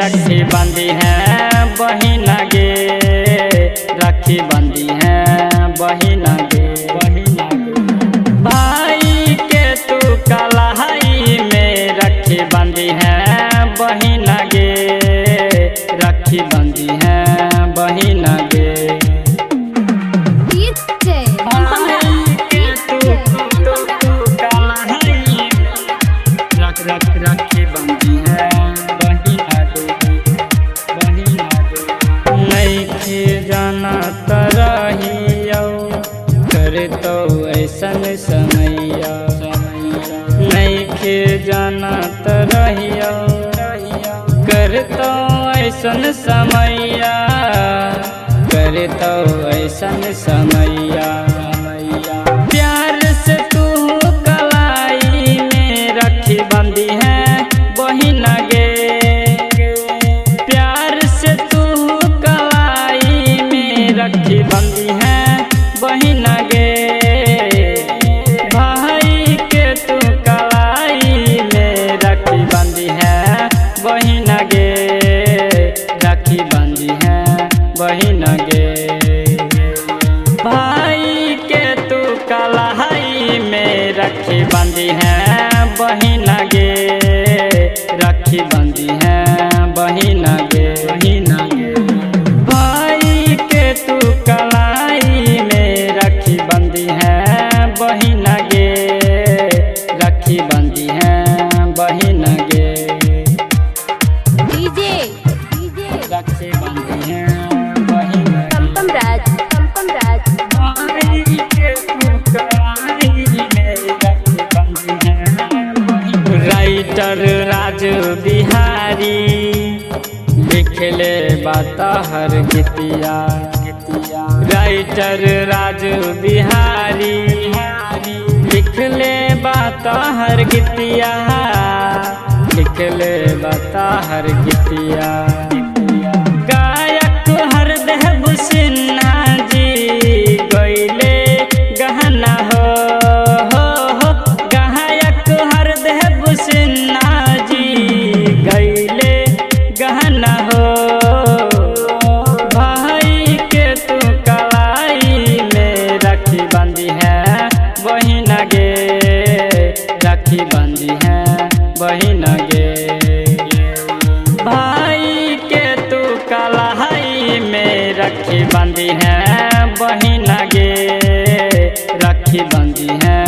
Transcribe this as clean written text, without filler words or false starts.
राखी बंदी है बहिन गे, राखी बंदी है बहिन गे। भाई के तू कलाई में राखी बंदी है बहिन गे, राखी बंदी है बहिन गे। राखी बंदी है नइखे जाना तरहियो कर तो ऐसन समैया, नइखे जाना तरहियो कर तो ऐसन समैया, कर तो ऐसन समैया। प्यार से तू कलाई में राखी बंदी है बहिन गे, प्यार से तू कलाई में राखी बंदी है बहिन गे। भाई के तू कलाई में राखी बंदी है बहिन गे, राखी बंदी है बहिन गे। भाई के तू कलाई में राखी बंदी है बहिन गे, राखी बंदी है बहिन गे। भाई के तू कलाई में राखी बंदी है बहिन गे, राखी बंदी है बहिन गे। डीजे राखी बंदी है बहिन गे। कंपम राज भाई के तू कलाई में राखी बंदी है बहिन। राइटर राज बिहारी लिखले बात हर गीतिया, राइटर राज बिहारी लिखले बात हर गीतिया, लिखले बात हर गीतिया। गायक हरदेव सिन्हा जी गइले गहना हो, गायक हरदेव सिन्हा जी गइले गहना हो। भाई के तू कलाई में राखी बंदी है बहिन गे, राखी बंदी है बहिन गे। भाई के तू कलाई में राखी बंदी है बहिन गे, राखी बंदी है